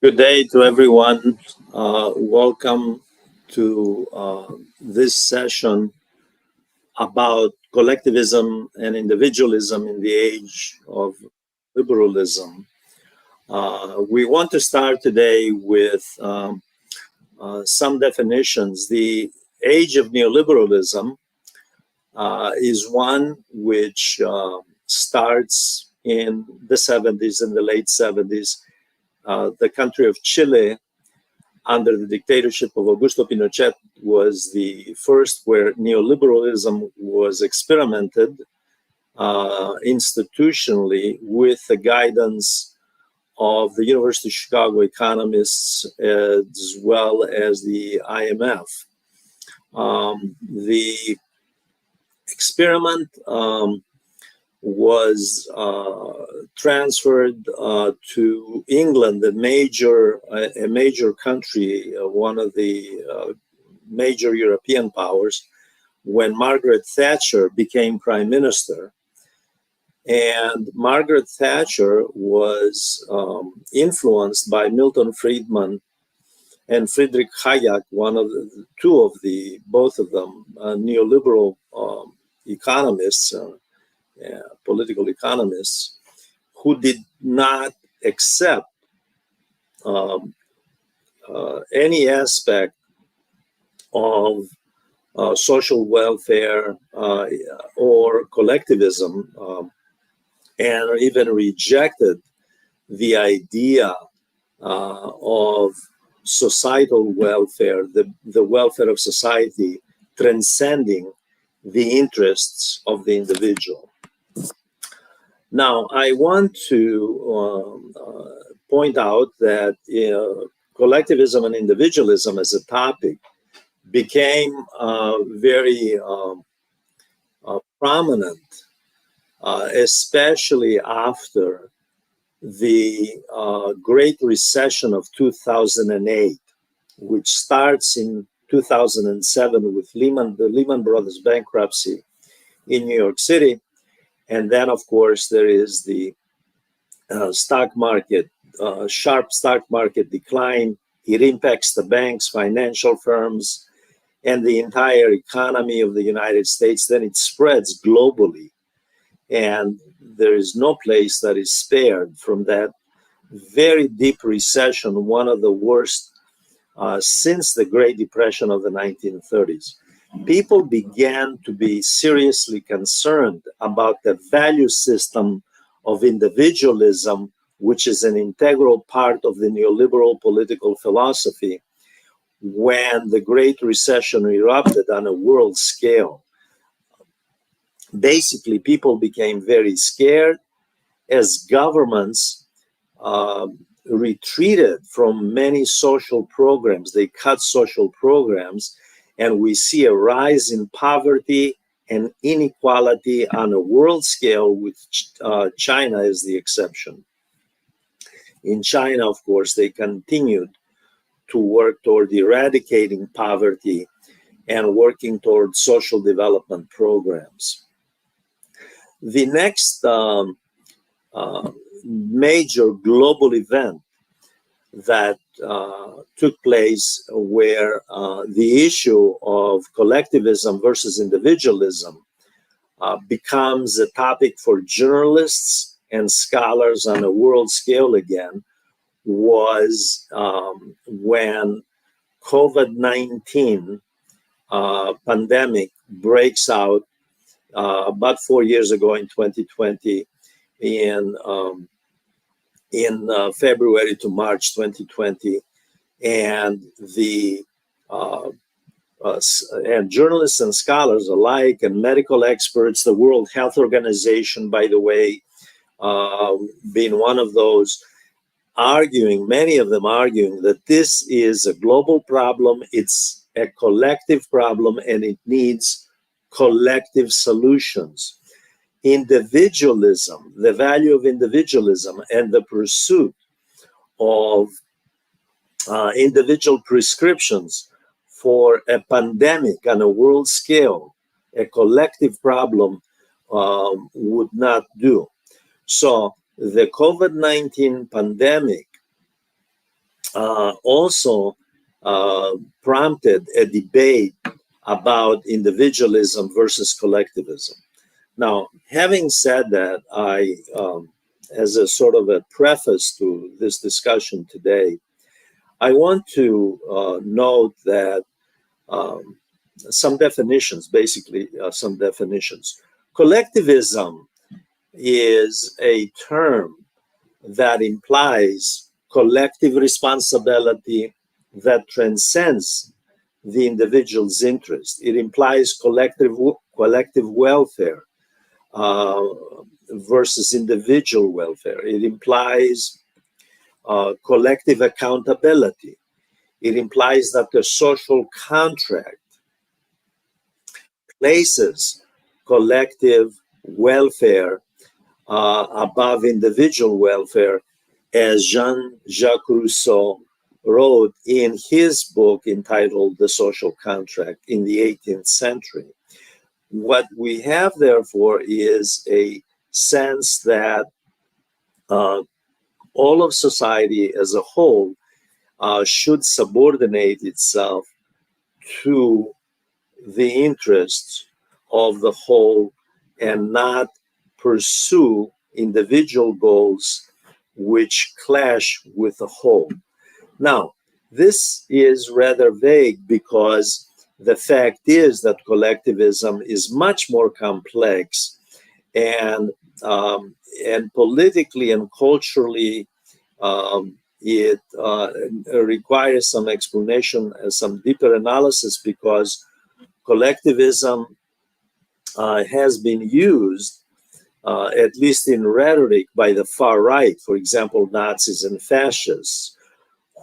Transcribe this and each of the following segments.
Good day to everyone. Welcome to this session about collectivism and individualism in the age of liberalism. We want to start today with some definitions. The age of neoliberalism is one which starts in the 70s, in the late 70s. The country of Chile, under the dictatorship of Augusto Pinochet, was the first where neoliberalism was experimented institutionally with the guidance of the University of Chicago economists as well as the IMF. The experiment was transferred to England, a major country, one of the major European powers, when Margaret Thatcher became prime minister. And Margaret Thatcher was influenced by Milton Friedman and Friedrich Hayek, both of them neoliberal economists, political economists, who did not accept any aspect of social welfare or collectivism, and even rejected the idea of societal welfare, the welfare of society transcending the interests of the individual. Now, I want to point out that collectivism and individualism as a topic became very prominent, especially after the Great Recession of 2008, which starts in 2007 with the Lehman Brothers bankruptcy in New York City. And then, of course, there is the stock market, sharp stock market decline. It impacts the banks, financial firms, and the entire economy of the United States. Then it spreads globally. And there is no place that is spared from that very deep recession, one of the worst since the Great Depression of the 1930s. People began to be seriously concerned about the value system of individualism, which is an integral part of the neoliberal political philosophy, when the Great Recession erupted on a world scale. Basically, people became very scared as governments retreated from many social programs. They cut social programs, and we see a rise in poverty and inequality on a world scale, with China as the exception. In China, of course, they continued to work toward eradicating poverty and working toward social development programs. The next major global event that took place where the issue of collectivism versus individualism becomes a topic for journalists and scholars on a world scale again was when COVID-19 pandemic breaks out about 4 years ago in 2020 in February to March 2020, and and journalists and scholars alike, and medical experts, the World Health Organization, by the way, being one of those, many of them arguing that this is a global problem, it's a collective problem, and it needs collective solutions. Individualism, the value of individualism, and the pursuit of individual prescriptions for a pandemic on a world scale, a collective problem, would not do. So the COVID-19 pandemic also prompted a debate about individualism versus collectivism. Now, having said that, as a sort of a preface to this discussion today, I want to note that some definitions, basically some definitions. Collectivism is a term that implies collective responsibility that transcends the individual's interest. It implies collective welfare uh, versus individual welfare. It implies collective accountability. It implies that the social contract places collective welfare above individual welfare, as Jean-Jacques Rousseau wrote in his book entitled The Social Contract in the 18th century. What we have, therefore, is a sense that all of society as a whole should subordinate itself to the interests of the whole and not pursue individual goals which clash with the whole. Now, this is rather vague because the fact is that collectivism is much more complex and politically and culturally it requires some explanation, some deeper analysis, because collectivism has been used, at least in rhetoric, by the far right, for example, Nazis and fascists,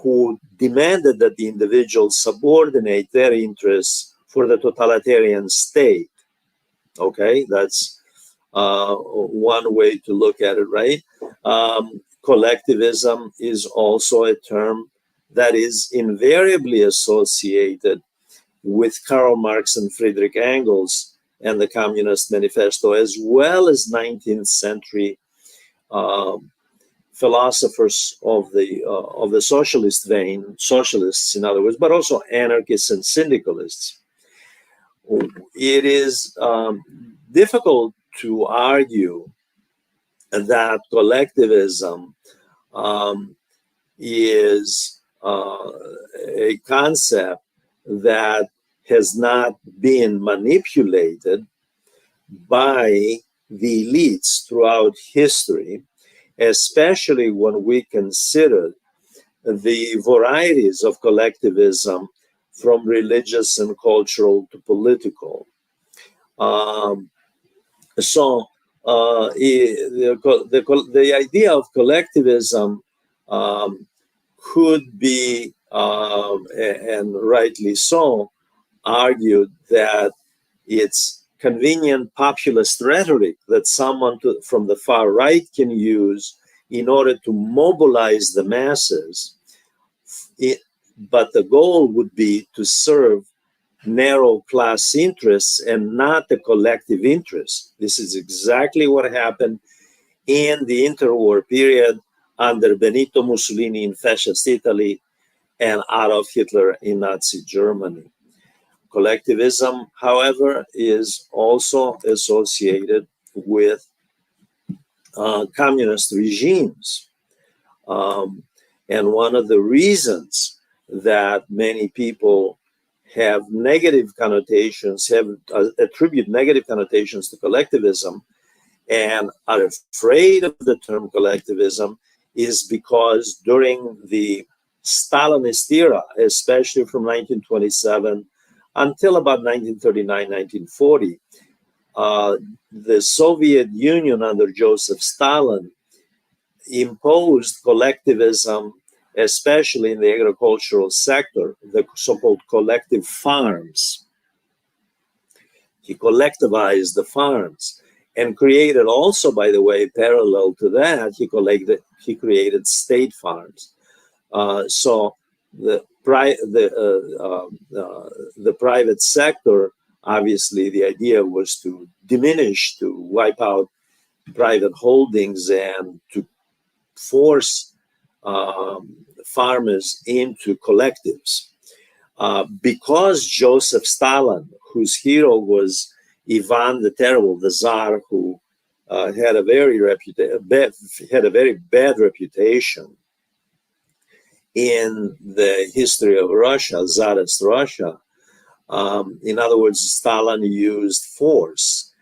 who demanded that the individuals subordinate their interests for the totalitarian state. Okay, that's one way to look at it, right? Collectivism is also a term that is invariably associated with Karl Marx and Friedrich Engels and the Communist Manifesto, as well as 19th century philosophers of the socialist vein, socialists in other words, but also anarchists and syndicalists. It is difficult to argue that collectivism is a concept that has not been manipulated by the elites throughout history, especially when we consider the varieties of collectivism from religious and cultural to political. The idea of collectivism could be, and rightly so, argued that it's convenient populist rhetoric that someone from the far right can use in order to mobilize the masses. But the goal would be to serve narrow class interests and not the collective interest. This is exactly what happened in the interwar period under Benito Mussolini in fascist Italy and Adolf Hitler in Nazi Germany. Collectivism, however, is also associated with communist regimes. And one of the reasons that many people have negative connotations, attribute negative connotations to collectivism and are afraid of the term collectivism is because during the Stalinist era, especially from 1927 until about 1939, 1940, the Soviet Union under Joseph Stalin imposed collectivism, especially in the agricultural sector, the so-called collective farms. He collectivized the farms and created also, by the way, parallel to that, he created state farms. So the private sector, obviously, the idea was to diminish, to wipe out private holdings and to force farmers into collectives. Because Joseph Stalin, whose hero was Ivan the Terrible, the Tsar, who had a very bad reputation in the history of Russia, Tsarist Russia. In other words, Stalin used force.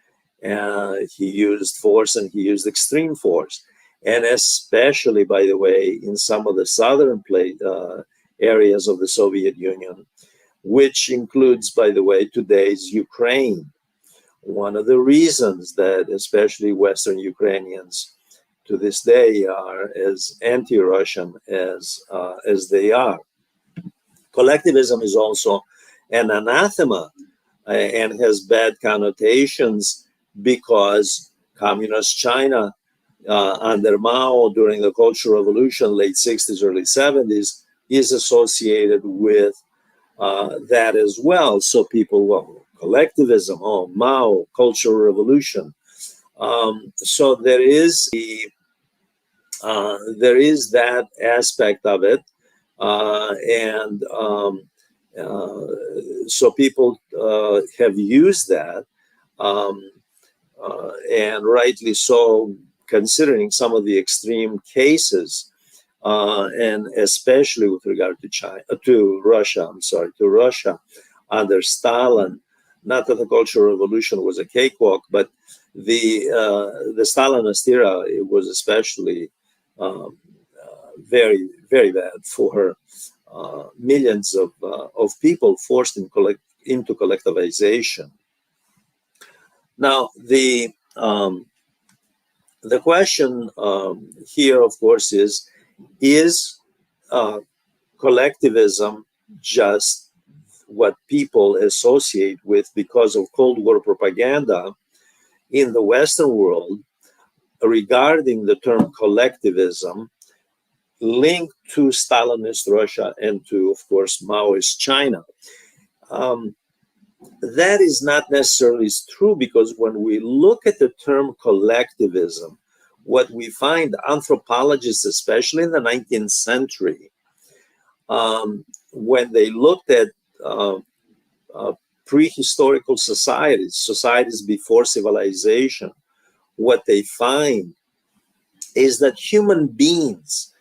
He used force, and he used extreme force. And especially, by the way, in some of the southern areas of the Soviet Union, which includes, by the way, today's Ukraine. One of the reasons that especially Western Ukrainians to this day are as anti-Russian as they are. Collectivism is also an anathema and has bad connotations because Communist China under Mao during the Cultural Revolution, late 60s, early 70s, is associated with that as well. So people, well, collectivism, oh, Mao, Cultural Revolution. So there is that aspect of it, and so people have used that, and rightly so, considering some of the extreme cases, and especially with regard to Russia under Stalin. Not that the Cultural Revolution was a cakewalk, but the Stalinist era, it was especially very, very bad for millions of people forced into collectivization. Now, the question here, of course, is collectivism just what people associate with because of Cold War propaganda in the Western world regarding the term collectivism linked to Stalinist Russia and to, of course, Maoist China? That is not necessarily true, because when we look at the term collectivism, what we find, anthropologists, especially in the 19th century, when they looked at prehistorical societies before civilization, what they find is that human beings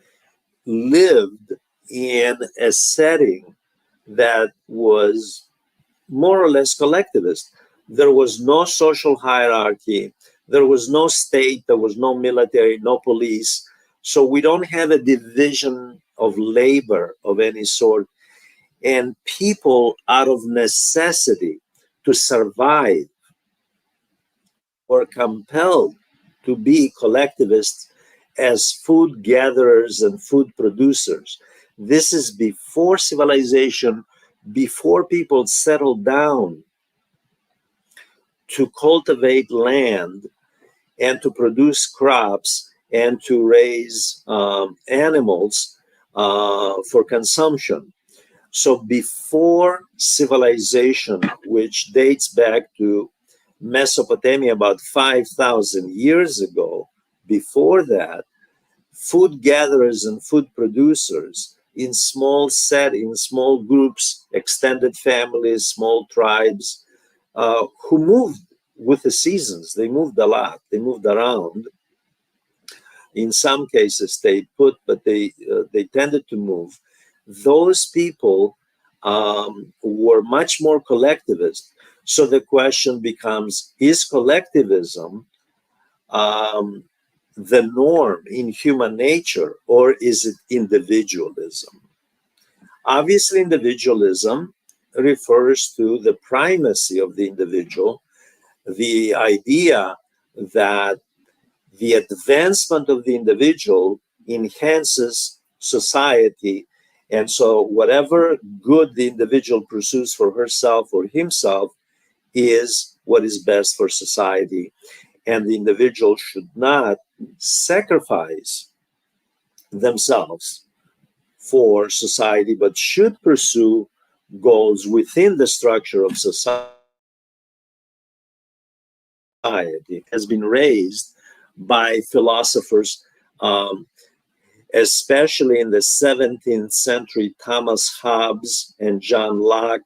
lived in a setting that was more or less collectivist. There was no social hierarchy. There was no state. There was no military, no police. So we don't have a division of labor of any sort. And people, out of necessity to survive, were compelled to be collectivists as food gatherers and food producers. This is before civilization, before people settled down to cultivate land and to produce crops and to raise animals for consumption. So before civilization, which dates back to Mesopotamia about 5,000 years ago, before that, food gatherers and food producers in small settings, small groups, extended families, small tribes, who moved with the seasons. They moved a lot. They moved around. In some cases, stayed put, but they tended to move. Those people were much more collectivist. So the question becomes, is collectivism the norm in human nature, or is it individualism? Obviously, individualism refers to the primacy of the individual, the idea that the advancement of the individual enhances society. And so whatever good the individual pursues for herself or himself is what is best for society. And the individual should not sacrifice themselves for society, but should pursue goals within the structure of society. Has been raised by philosophers especially in the 17th century, Thomas Hobbes and John Locke.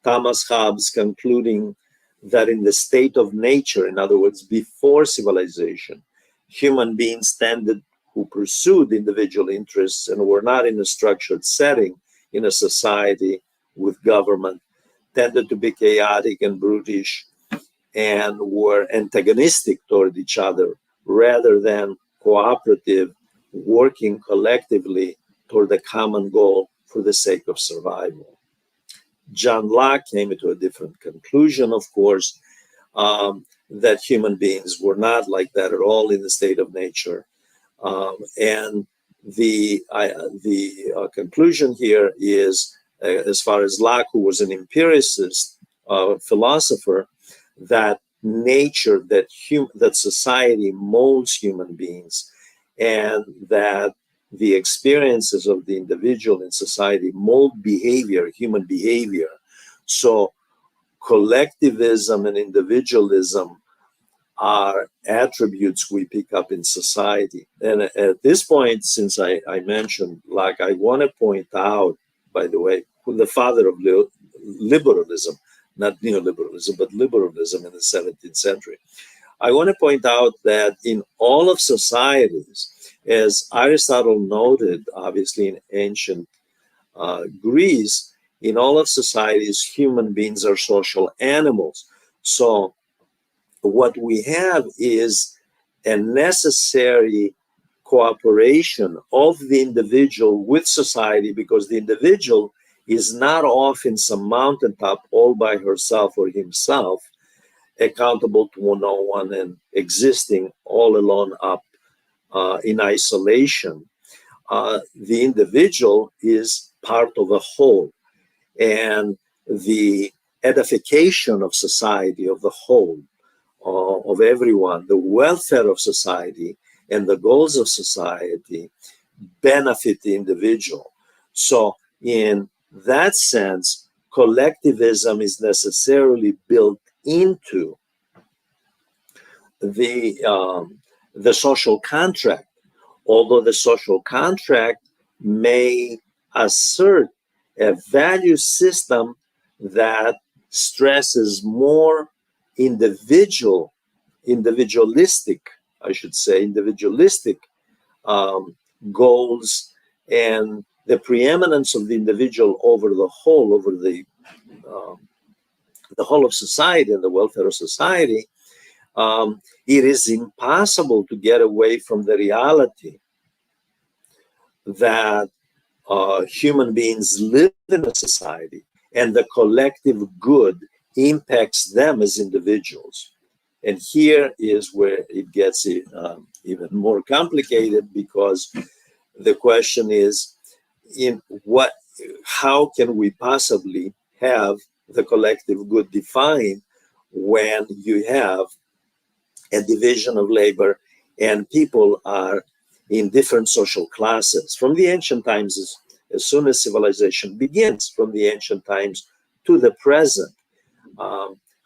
Thomas Hobbes concluding that in the state of nature, in other words, before civilization, human beings who pursued individual interests and were not in a structured setting in a society with government, tended to be chaotic and brutish and were antagonistic toward each other rather than cooperative, working collectively toward a common goal for the sake of survival. John Locke came to a different conclusion, of course, that human beings were not like that at all in the state of nature. And the conclusion here is, as far as Locke, who was an empiricist philosopher, that nature, that society molds human beings, and that the experiences of the individual in society mold behavior, human behavior. So collectivism and individualism are attributes we pick up in society. And at this point, since I mentioned Locke, I want to point out, by the way, who the father of liberalism, not neoliberalism, but liberalism in the 17th century. I want to point out that in all of societies, as Aristotle noted, obviously in ancient Greece, in all of societies, human beings are social animals. So what we have is a necessary cooperation of the individual with society, because the individual is not off in some mountaintop all by herself or himself, accountable to no one and existing all alone up in isolation. The individual is part of a whole, and the edification of society, of the whole, of everyone, the welfare of society and the goals of society benefit the individual. So in that sense, collectivism is necessarily built into the social contract, although the social contract may assert a value system that stresses more individualistic goals, and the preeminence of the individual over the whole, over the whole of society and the welfare of society. It is impossible to get away from the reality that human beings live in a society, and the collective good impacts them as individuals. And here is where it gets even more complicated, because the question is, how can we possibly have the collective good defined when you have a division of labor and people are in different social classes from the ancient times, as soon as civilization begins, from the ancient times to the present?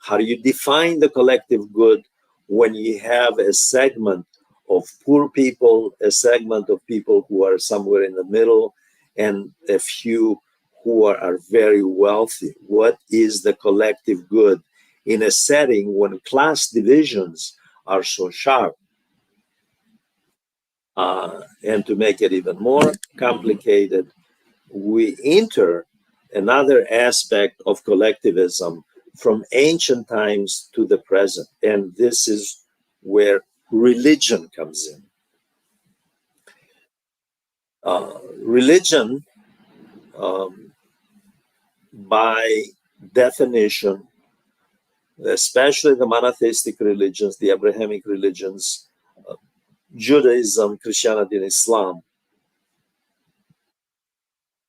How do you define the collective good when you have a segment of poor people, a segment of people who are somewhere in the middle, and a few who are very wealthy? What is the collective good in a setting when class divisions are so sharp? And to make it even more complicated, we enter another aspect of collectivism from ancient times to the present. And this is where religion comes in. Religion, by definition, especially the monotheistic religions, the Abrahamic religions, Judaism, Christianity, and Islam,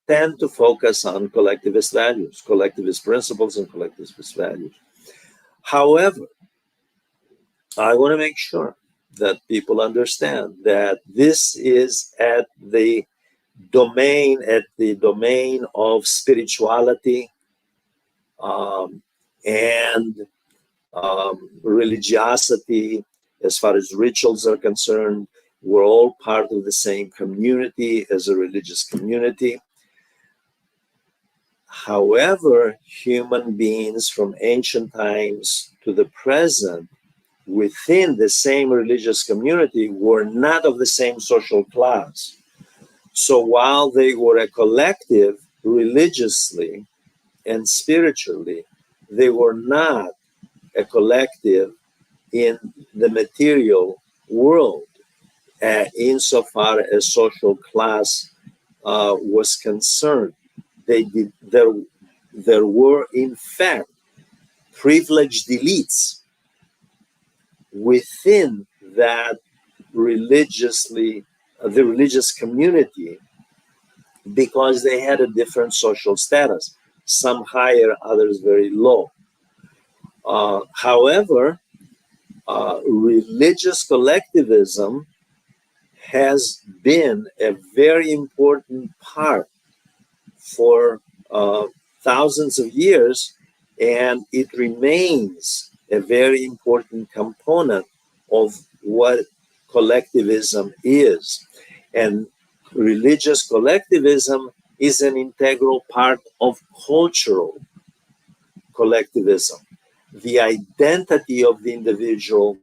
tend to focus on collectivist values, collectivist principles, and collectivist values. However, I want to make sure that people understand that this is at the domain of spirituality and religiosity, as far as rituals are concerned, were all part of the same community as a religious community. However, human beings from ancient times to the present within the same religious community were not of the same social class. So while they were a collective religiously and spiritually, they were not a collective in the material world, insofar as social class was concerned. There were, in fact, privileged elites within that the religious community, because they had a different social status, some higher, others very low. However, religious collectivism has been a very important part for thousands of years, and it remains a very important component of what collectivism is. And religious collectivism is an integral part of cultural collectivism. The identity of the individual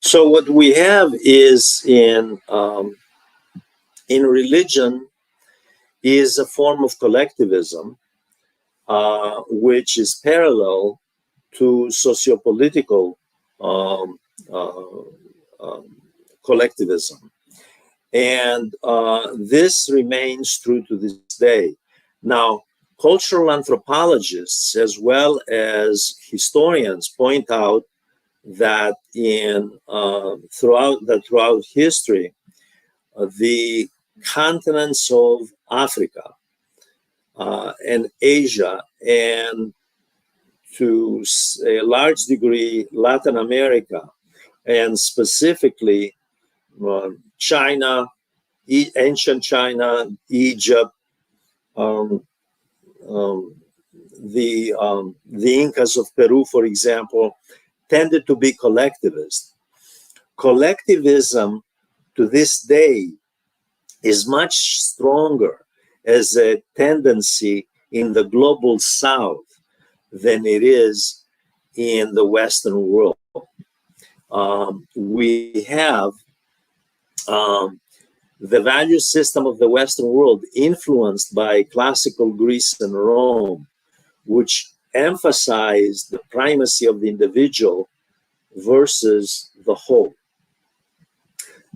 So what we have is in religion is a form of collectivism, which is parallel to sociopolitical um, uh, um, collectivism, and this remains true to this day. Now, cultural anthropologists as well as historians point out that throughout history, the continents of Africa and Asia, and to a large degree Latin America, and specifically China, ancient China, Egypt, um, um, the Incas of Peru, for example, tended to be collectivist. Collectivism to this day is much stronger as a tendency in the global south than it is in the Western world. We have the value system of the Western world influenced by classical Greece and Rome, which emphasized the primacy of the individual versus the whole.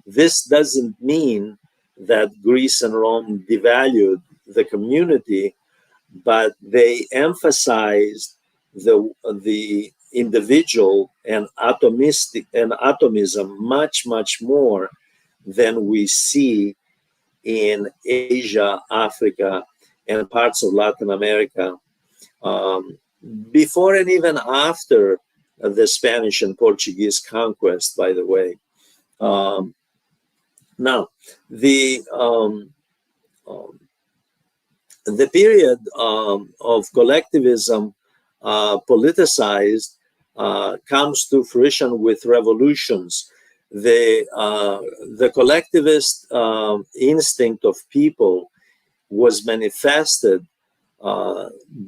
This doesn't mean that Greece and Rome devalued the community, but they emphasized the individual and atomism much more than we see in Asia, Africa, and parts of Latin America, before and even after the Spanish and Portuguese conquest, by the way. Now, the The period of collectivism politicized comes to fruition with revolutions. The collectivist instinct of people was manifested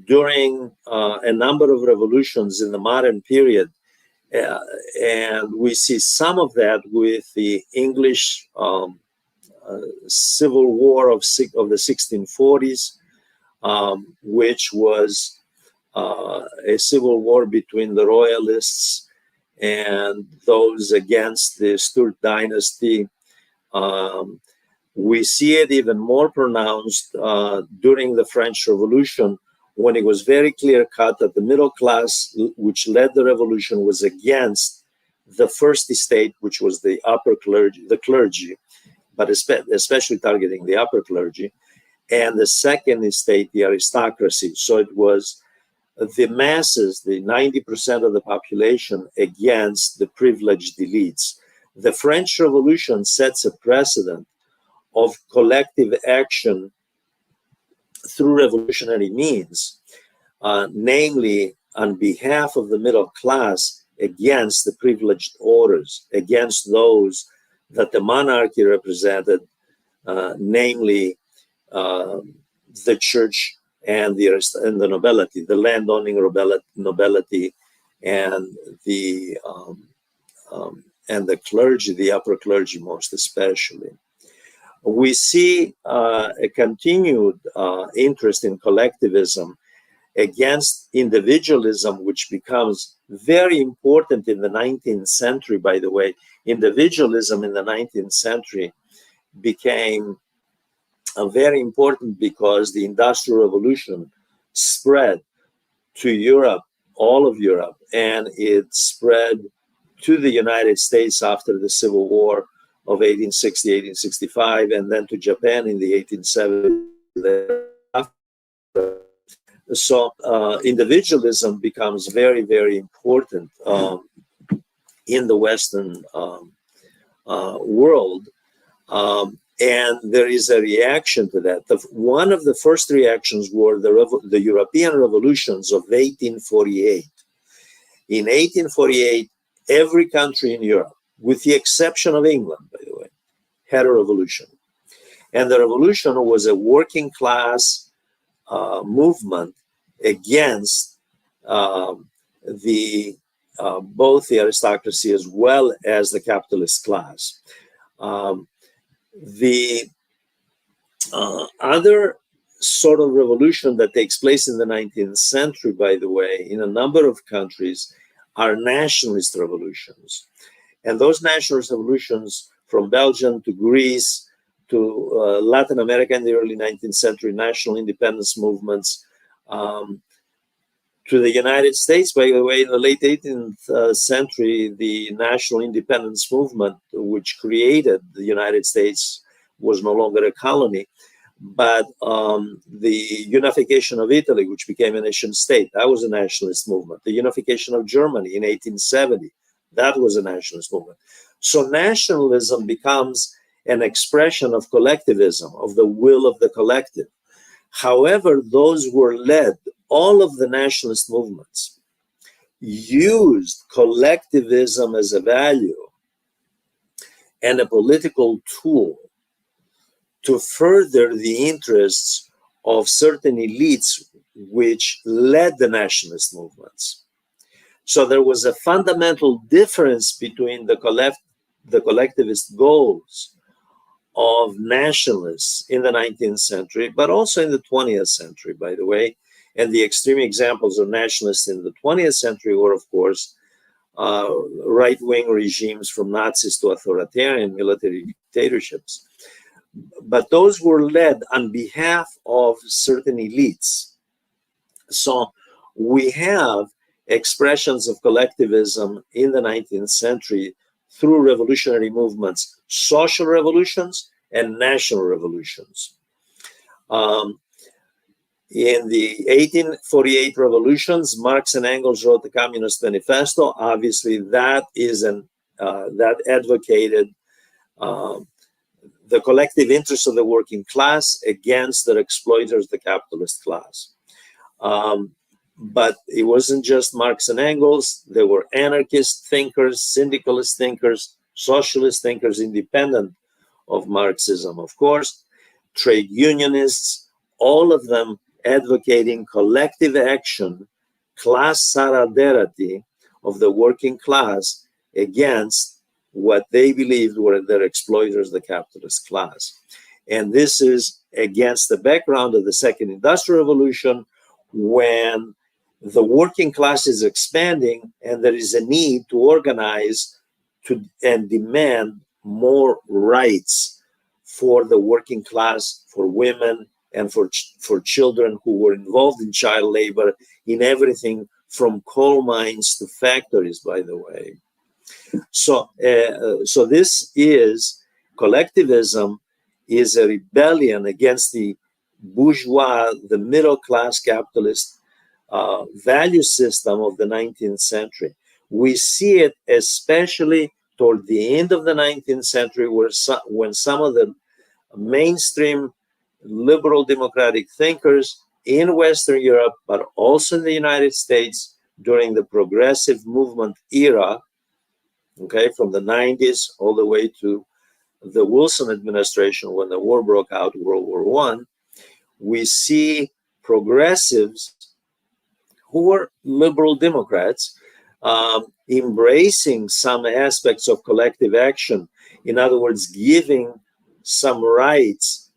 during a number of revolutions in the modern period. And we see some of that with the English Civil War of the 1640s, which was a civil war between the royalists and those against the Stuart dynasty. We see it even more pronounced during the French Revolution, when it was very clear cut that the middle class, which led the revolution, was against the first estate, which was the upper clergy, but especially targeting the upper clergy, and the second estate, the aristocracy. So it was the masses, the 90% of the population, against the privileged elites. The French Revolution sets a precedent of collective action through revolutionary means, namely on behalf of the middle class against the privileged orders, against those that the monarchy represented, namely the church and the nobility, the landowning nobility, and the clergy, the upper clergy most especially. We see a continued interest in collectivism against individualism, which becomes very important in the 19th century, by the way. Individualism in the 19th century became very important because the Industrial Revolution spread to Europe, all of Europe, and it spread to the United States after the Civil War of 1860, 1865, and then to Japan in the 1870s. So individualism becomes very, very important in the Western world. And there is a reaction to that. One of the first reactions were the European revolutions of 1848. In 1848, every country in Europe, with the exception of England, by the way, had a revolution. And the revolution was a working class movement against both the aristocracy as well as the capitalist class. The other sort of revolution that takes place in the 19th century, by the way, in a number of countries, are nationalist revolutions. And those nationalist revolutions, from Belgium to Greece to Latin America in the early 19th century, national independence movements, to the United States, by the way, in the late 18th century, the national independence movement, which created the United States, was no longer a colony, but the unification of Italy, which became a nation state, that was a nationalist movement. The unification of Germany in 1870, that was a nationalist movement. So nationalism becomes an expression of collectivism, of the will of the collective. However, those were led, all of the nationalist movements used collectivism as a value and a political tool to further the interests of certain elites which led the nationalist movements. So there was a fundamental difference between the collectivist goals of nationalists in the 19th century, but also in the 20th century, by the way. And the extreme examples of nationalists in the 20th century were, of course, right-wing regimes from Nazis to authoritarian military dictatorships. But those were led on behalf of certain elites. So we have expressions of collectivism in the 19th century through revolutionary movements, social revolutions and national revolutions. In the 1848 revolutions, Marx and Engels wrote the Communist Manifesto. Obviously, that is that advocated the collective interest of the working class against their exploiters, the capitalist class. But it wasn't just Marx and Engels. There were anarchist thinkers, syndicalist thinkers, socialist thinkers, independent of Marxism, of course, trade unionists, all of them advocating collective action, class solidarity of the working class against what they believed were their exploiters, the capitalist class. And this is against the background of the Second Industrial Revolution, when the working class is expanding and there is a need to organize and demand more rights for the working class, for women, and for children who were involved in child labor, in everything from coal mines to factories, by the way. So this is collectivism, is a rebellion against the bourgeois, the middle class capitalist value system of the 19th century. We see it especially toward the end of the 19th century, when some of the mainstream liberal democratic thinkers in Western Europe, but also in the United States during the progressive movement era, okay, from the 90s all the way to the Wilson administration, when the war broke out, World War I, we see progressives who were liberal Democrats embracing some aspects of collective action. In other words, giving some rights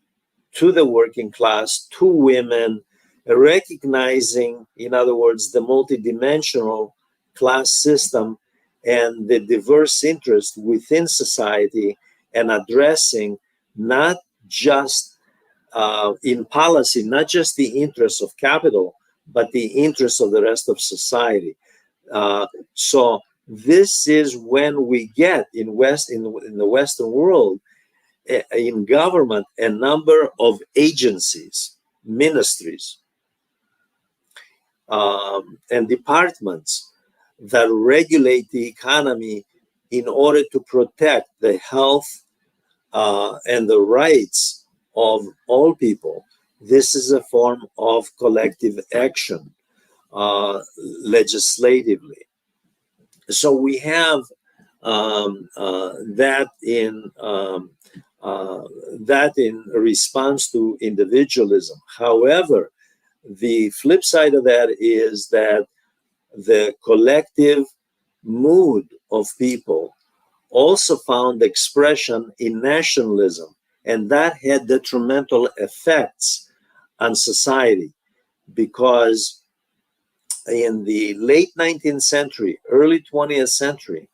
to the working class, to women, recognizing, in other words, the multidimensional class system and the diverse interests within society, and addressing not just in policy, not just the interests of capital, but the interests of the rest of society. So this is when we get in the Western world, in government, a number of agencies, ministries, and departments that regulate the economy in order to protect the health and the rights of all people. This is a form of collective action legislatively. So we have that in response to individualism. However, the flip side of that is that the collective mood of people also found expression in nationalism, and that had detrimental effects on society, because in the late 19th century, early 20th century,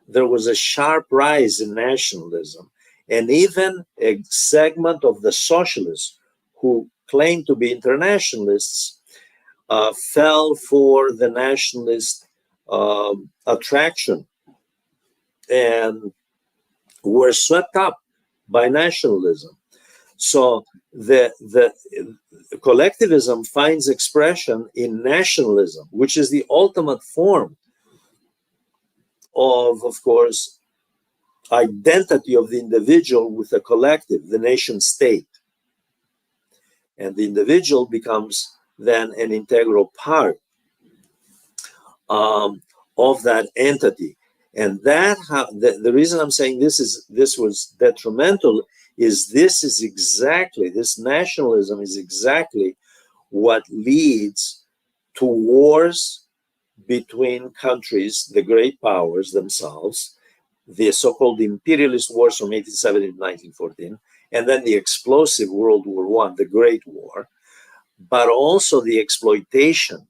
there was a sharp rise in nationalism, and even a segment of the socialists who claimed to be internationalists fell for the nationalist attraction and were swept up by nationalism. So the collectivism finds expression in nationalism, which is the ultimate form of course, identity of the individual with the collective, the nation state. And the individual becomes then an integral part of that entity. And that the reason I'm saying this was detrimental is this nationalism is exactly what leads to wars between countries, the great powers themselves, the so-called imperialist wars from 1870 to 1914, and then the explosive World War I, the Great War, but also the exploitation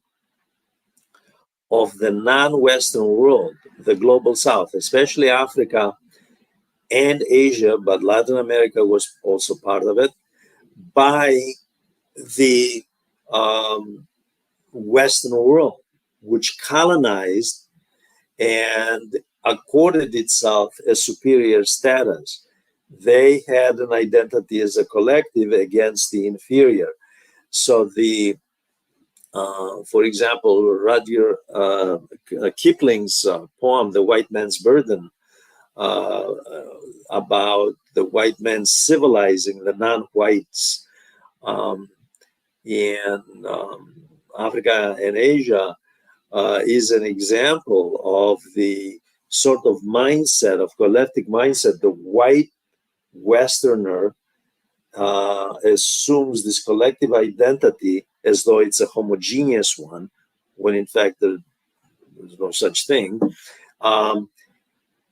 of the non-Western world, the global South, especially Africa and Asia, but Latin America was also part of it, by the Western world, which colonized and accorded itself a superior status. They had an identity as a collective against the inferior. So for example, Rudyard Kipling's poem, The White Man's Burden, about the white man civilizing the non-whites in Africa and Asia is an example of the sort of mindset, of collective mindset. The white Westerner assumes this collective identity as though it's a homogeneous one, when in fact there's no such thing. And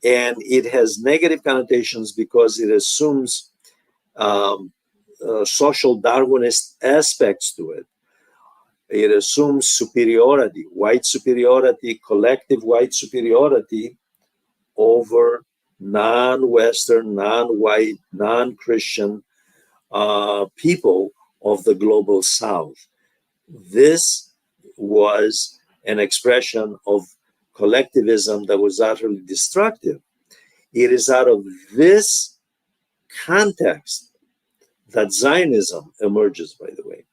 it has negative connotations because it assumes social Darwinist aspects to it. It assumes superiority, white superiority, collective white superiority over non-Western, non-white, non-Christian people of the global South. This was an expression of collectivism that was utterly destructive. It is out of this context that Zionism emerges, by the way.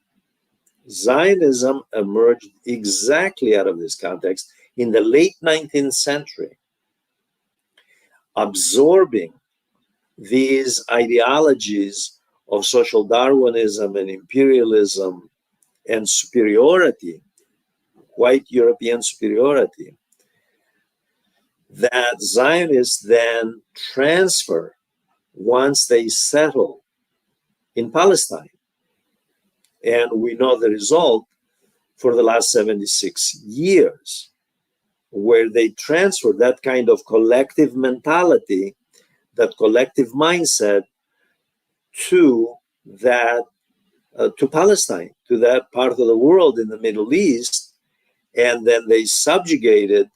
Zionism emerged exactly out of this context in the late 19th century, absorbing these ideologies of social Darwinism and imperialism and superiority, white European superiority, that Zionists then transfer once they settle in Palestine. And we know the result for the last 76 years, where they transfer that kind of collective mentality, that collective mindset to that, to Palestine, to that part of the world in the Middle East. And then they subjugated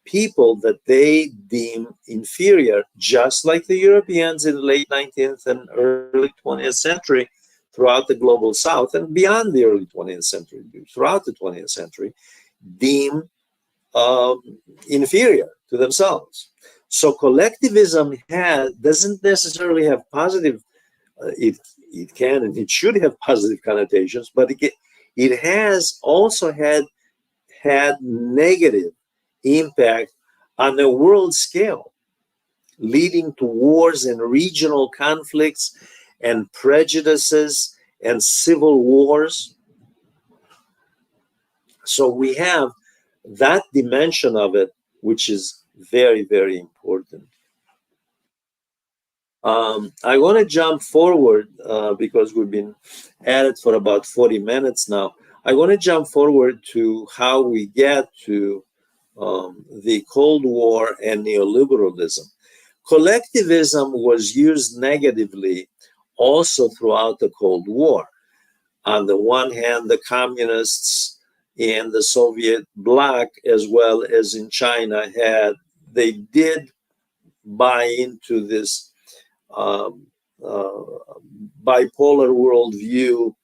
people that they deem inferior, just like the Europeans in the late 19th and early 20th century throughout the global South, and beyond the early 20th century, throughout the 20th century, deem inferior to themselves. So collectivism doesn't necessarily have positive, it can and it should have positive connotations, but it has also had negative impact on the world scale, leading to wars and regional conflicts and prejudices and civil wars. So we have that dimension of it, which is very, very important. I want to jump forward because we've been at it for about 40 minutes now. I want to jump forward to how we get to the Cold War and neoliberalism. Collectivism was used negatively also throughout the Cold War. On the one hand, the communists in the Soviet bloc, as well as in China, they did buy into this bipolar worldview.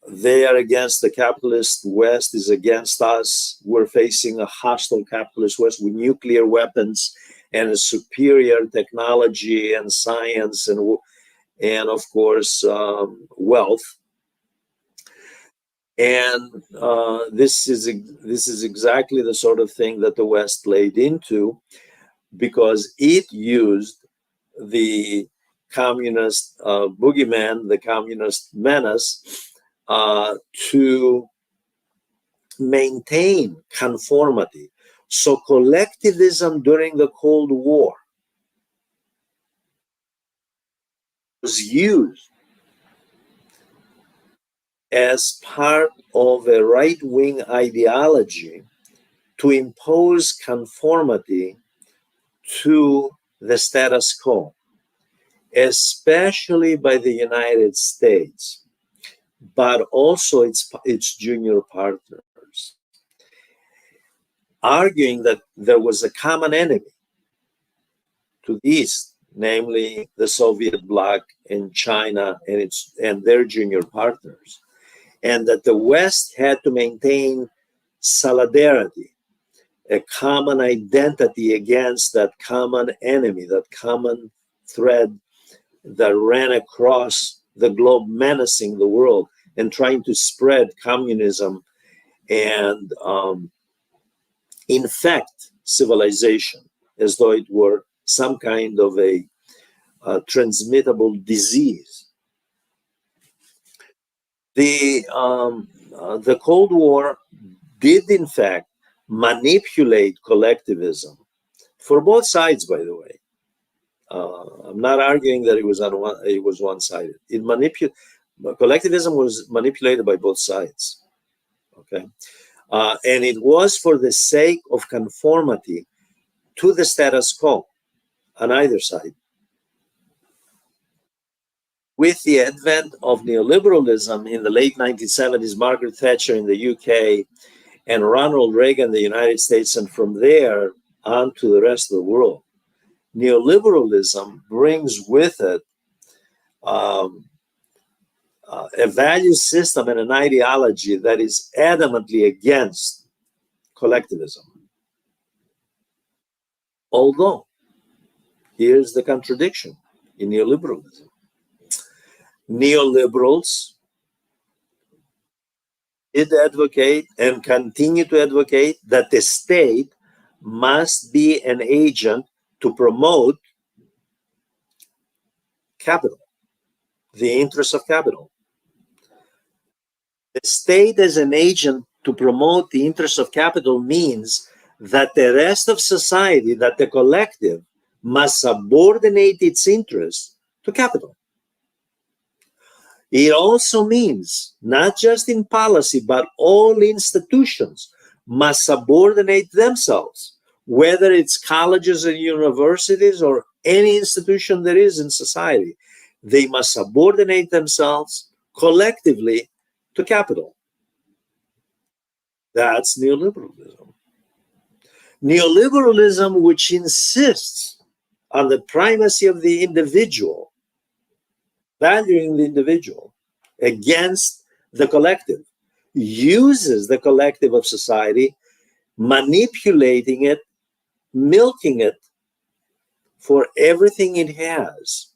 They are against the capitalist West, is against us. We're facing a hostile capitalist West with nuclear weapons and a superior technology and science and of course wealth. And this is exactly the sort of thing that the West played into, because it used the communist boogeyman, the communist menace, to maintain conformity. So collectivism during the Cold War was used as part of a right-wing ideology to impose conformity to the status quo, especially by the United States, but also its junior partners, arguing that there was a common enemy to the East, namely the Soviet bloc and China and their junior partners, and that the West had to maintain solidarity, a common identity against that common enemy, that common thread that ran across the globe, menacing the world and trying to spread communism and infect civilization as though it were some kind of a transmittable disease. The Cold War did, in fact, manipulate collectivism for both sides, by the way. I'm not arguing that it was one-sided. Collectivism was manipulated by both sides. Okay, and it was for the sake of conformity to the status quo on either side. With the advent of neoliberalism in the late 1970s, Margaret Thatcher in the UK and Ronald Reagan in the United States, and from there on to the rest of the world, neoliberalism brings with it a value system and an ideology that is adamantly against collectivism. Although, here's the contradiction in neoliberalism. Neoliberals did advocate and continue to advocate that the state must be an agent to promote capital, the interests of capital. The state as an agent to promote the interests of capital means that the rest of society, that the collective, must subordinate its interests to capital. It also means, not just in policy, but all institutions must subordinate themselves, whether it's colleges and universities or any institution there is in society. They must subordinate themselves collectively to capital. That's neoliberalism. Neoliberalism, which insists on the primacy of the individual, valuing the individual against the collective, uses the collective of society, manipulating it, milking it for everything it has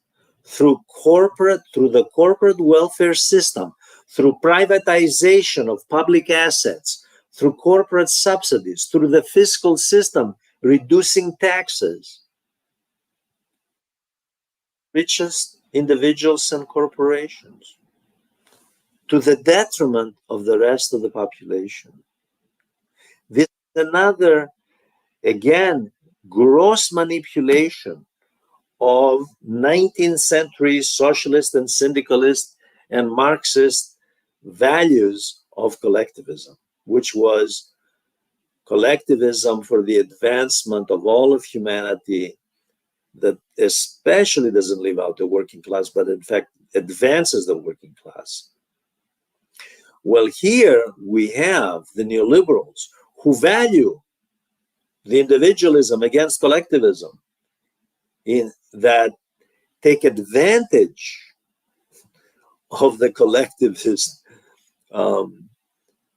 through the corporate welfare system, through privatization of public assets, through corporate subsidies, through the fiscal system, reducing taxes. Richest individuals and corporations, to the detriment of the rest of the population. This is another, again, gross manipulation of 19th century socialist and syndicalist and Marxist values of collectivism, which was collectivism for the advancement of all of humanity, that especially doesn't leave out the working class, but in fact advances the working class. Well, here we have the neoliberals who value the individualism against collectivism, in that take advantage of the collectivist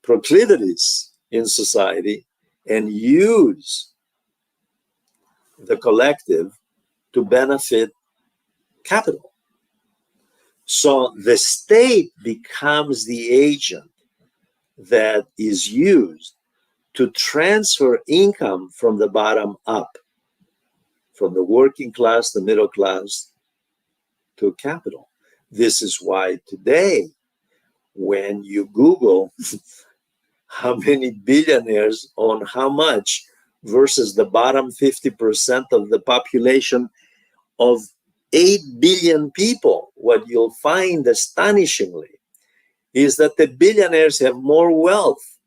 proclivities in society and use the collective to benefit capital. So the state becomes the agent that is used to transfer income from the bottom up, from the working class, the middle class, to capital. This is why today, when you Google how many billionaires own how much versus the bottom 50% of the population of 8 billion people, what you'll find astonishingly is that the billionaires have more wealth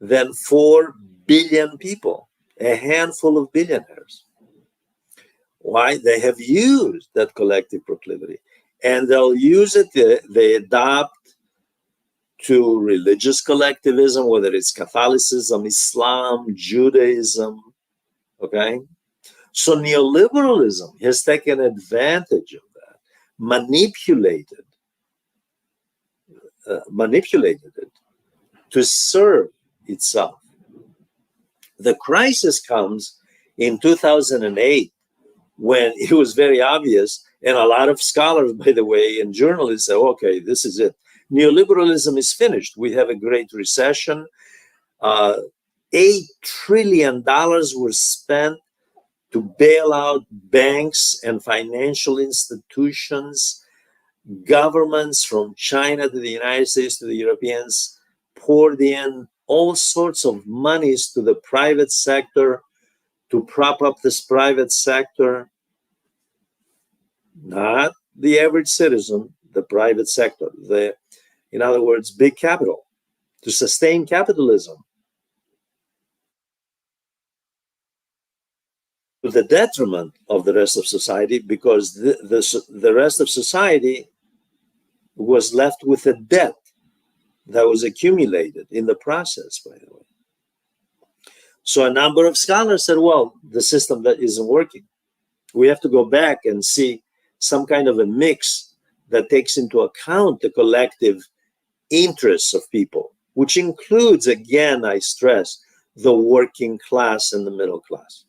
than 4 billion people, a handful of billionaires. Why? They have used that collective proclivity, and they'll use it, they adopt to religious collectivism, whether it's Catholicism, Islam, Judaism, okay? So neoliberalism has taken advantage of that, manipulated it to serve itself. The crisis comes in 2008 when it was very obvious, and a lot of scholars, by the way, and journalists say, okay, this is it. Neoliberalism is finished. We have a great recession. $8 trillion were spent to bail out banks and financial institutions. Governments from China to the United States to the Europeans poured in all sorts of monies to the private sector to prop up this private sector. Not the average citizen, the private sector. In other words, big capital, to sustain capitalism, to the detriment of the rest of society, because the rest of society was left with a debt that was accumulated in the process, by the way. So a number of scholars said, well, the system that isn't working. We have to go back and see some kind of a mix that takes into account the collective interests of people, which includes, again, I stress, the working class and the middle class.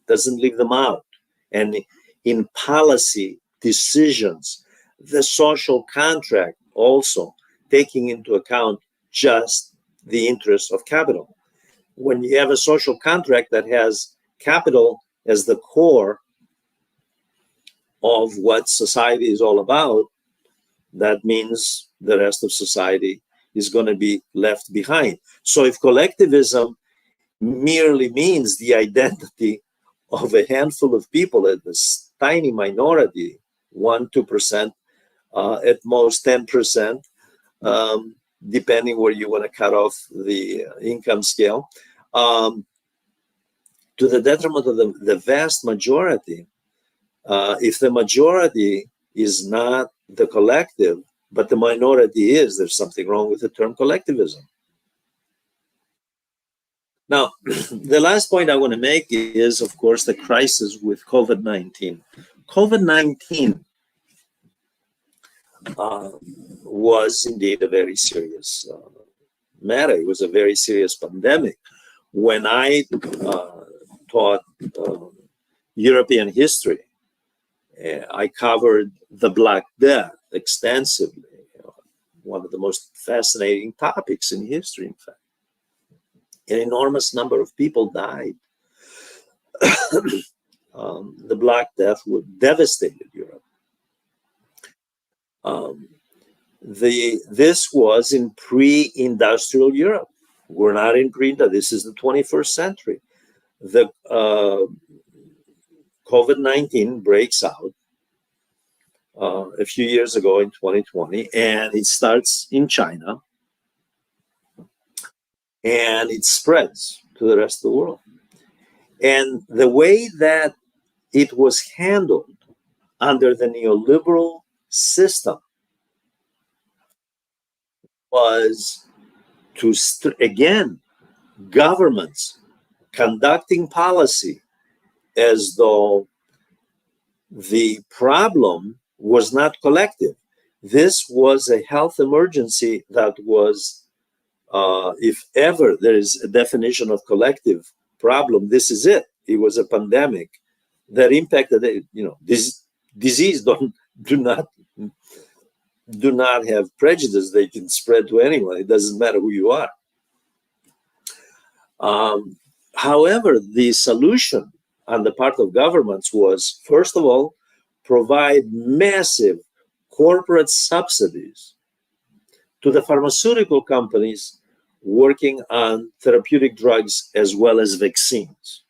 Doesn't leave them out. And in policy decisions, the social contract also taking into account just the interests of capital. When you have a social contract that has capital as the core of what society is all about, that means the rest of society is going to be left behind. So if collectivism merely means the identity of a handful of people, at this tiny minority, 1-2%, at most 10%, depending where you want to cut off the income scale, to the detriment of the vast majority. If the majority is not the collective, but the minority is, there's something wrong with the term collectivism. Now, the last point I want to make is, of course, the crisis with COVID-19. COVID-19 was indeed a very serious matter. It was a very serious pandemic. When I taught European history, I covered the Black Death extensively, one of the most fascinating topics in history, in fact. An enormous number of people died. The Black Death devastated Europe. This was in pre-industrial Europe. We're not in pre-industrial. This is the 21st century. The COVID-19 breaks out a few years ago in 2020, and it starts in China, and it spreads to the rest of the world. And the way that it was handled under the neoliberal system was to, again, governments conducting policy as though the problem was not collective. This was a health emergency that was, if ever there is a definition of collective problem, this is it. It was a pandemic that impacted, this disease do not have prejudice. They can spread to anyone. It doesn't matter who you are. However, the solution on the part of governments was, first of all, provide massive corporate subsidies to the pharmaceutical companies working on therapeutic drugs as well as vaccines.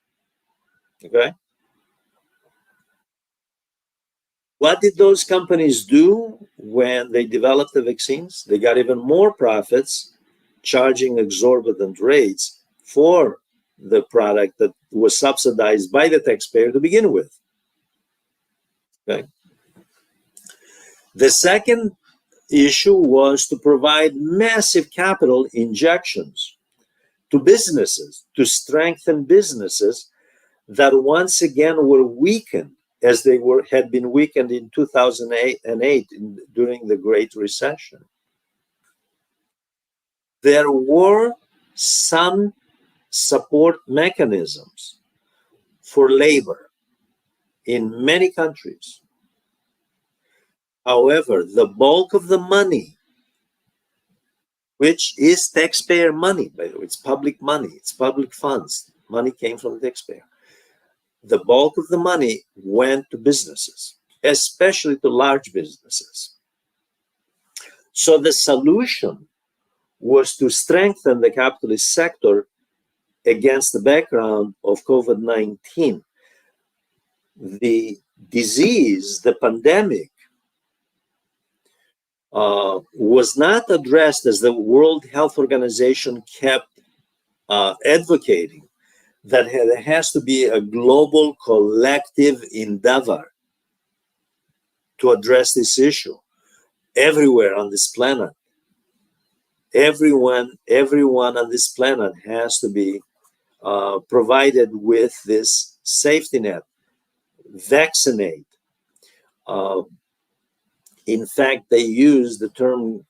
Okay? What did those companies do when they developed the vaccines? They got even more profits, charging exorbitant rates for the product that was subsidized by the taxpayer to begin with. Okay. The second issue was to provide massive capital injections to businesses, to strengthen businesses that once again were weakened as they had been weakened in 2008 during the Great Recession. There were some support mechanisms for labor in many countries. However, the bulk of the money, which is taxpayer money, by the way, it's public money, it's public funds, money came from the taxpayer. the bulk of the money went to businesses, especially to large businesses. So the solution was to strengthen the capitalist sector against the background of COVID-19. The disease, the pandemic, was not addressed as the World Health Organization kept advocating, that there has to be a global collective endeavor to address this issue everywhere on this planet. Everyone on this planet has to be provided with this safety net, vaccinate. In fact, they used the term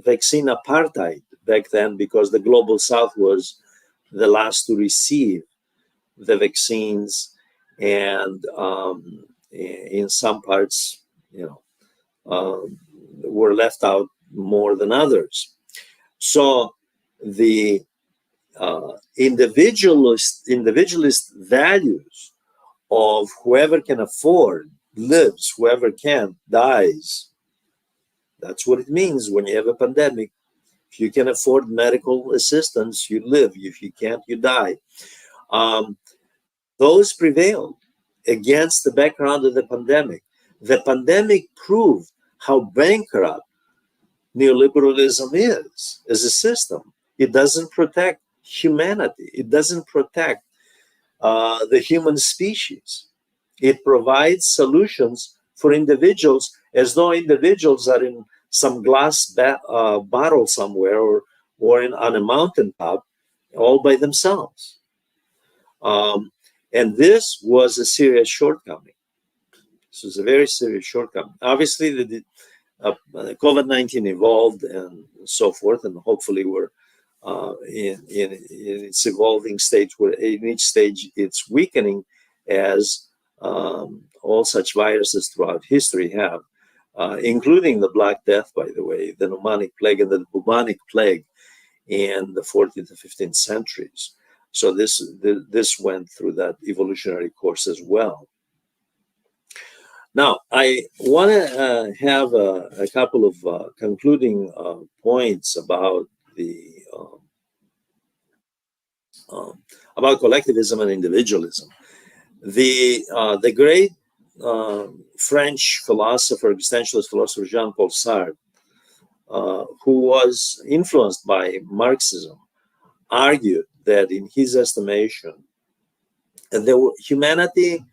vaccine apartheid back then because the global south was the last to receive the vaccines, and in some parts, were left out more than others. So the individualist values of whoever can afford lives, whoever can't dies. That's what it means when you have a pandemic. If you can afford medical assistance, you live. If you can't, you die. Those prevailed against the background of the pandemic. The pandemic proved how bankrupt neoliberalism is as a system. It doesn't protect humanity. It doesn't protect the human species. It provides solutions for individuals as though individuals are in some glass bottle somewhere, or on a mountaintop all by themselves. And this was a serious shortcoming. This was a very serious shortcoming. Obviously, the COVID-19 evolved and so forth, and hopefully we're in its evolving stage, where in each stage it's weakening, as all such viruses throughout history have, including the Black Death, by the way, the pneumonic plague and the bubonic plague in the 14th and 15th centuries. So this went through that evolutionary course as well. Now, I want to have a couple of concluding points about about collectivism and individualism. The great French philosopher, existentialist philosopher Jean-Paul Sartre, who was influenced by Marxism, argued that, in his estimation, humanity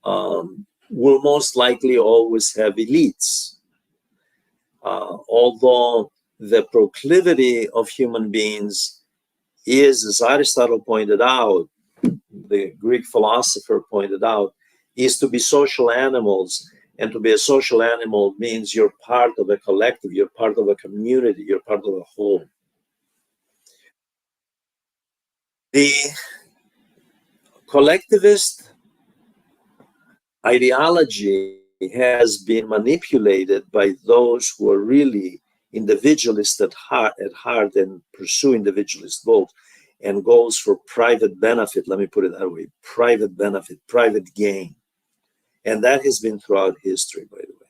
will most likely always have elites, although the proclivity of human beings is, as Aristotle pointed out, the Greek philosopher pointed out, is to be social animals. And to be a social animal means you're part of a collective, you're part of a community, you're part of a whole. The collectivist ideology has been manipulated by those who are really individualist at heart and pursue individualist goals and goals for private benefit. Let me put it that way: private benefit, private gain. And that has been throughout history, by the way.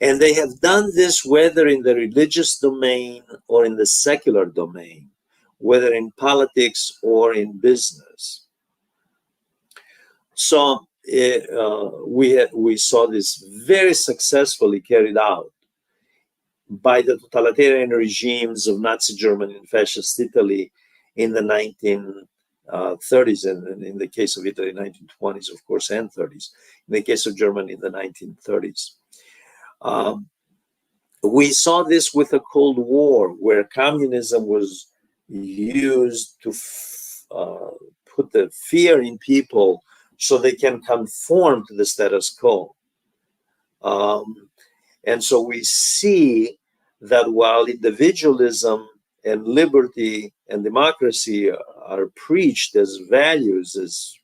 And they have done this whether in the religious domain or in the secular domain, whether in politics or in business. So we saw this very successfully carried out by the totalitarian regimes of Nazi Germany and Fascist Italy in the 1930s, and in the case of Italy, 1920s, of course, and 30s. In the case of Germany, in the 1930s. We saw this with the Cold War, where communism was used to put the fear in people so they can conform to the status quo. And so we see that while individualism and liberty and democracy are preached as values, as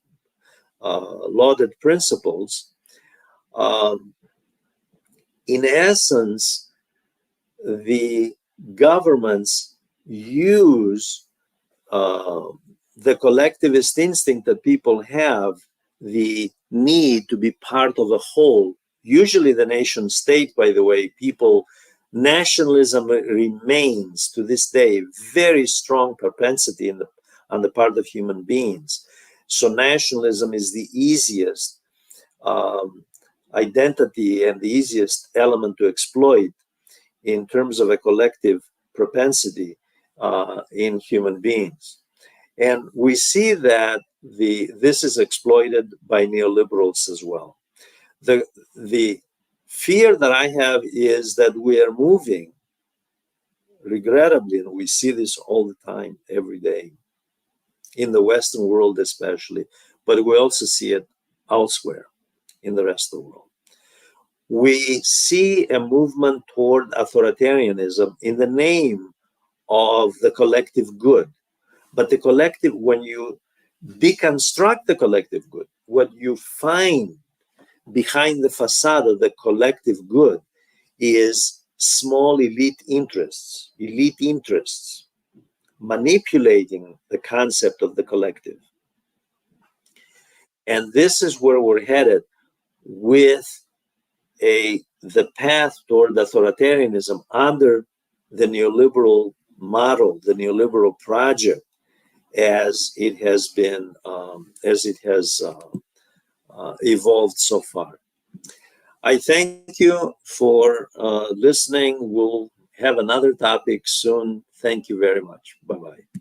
lauded principles, in essence, the governments use the collectivist instinct that people have, the need to be part of a whole, usually the nation state, by the way, nationalism remains to this day very strong propensity on the part of human beings. So nationalism is the easiest identity and the easiest element to exploit in terms of a collective propensity in human beings. And we see that this is exploited by neoliberals as well. The fear that I have is that we are moving, regrettably, and we see this all the time, every day, in the Western world especially, but we also see it elsewhere in the rest of the world. We see a movement toward authoritarianism in the name of the collective good. But the collective, when you deconstruct the collective good, what you find behind the facade of the collective good is small elite interests manipulating the concept of the collective. And this is where we're headed with the path toward authoritarianism under the neoliberal model, the neoliberal project, as it has been, evolved so far. I thank you for listening. We'll have another topic soon. Thank you very much. Bye-bye.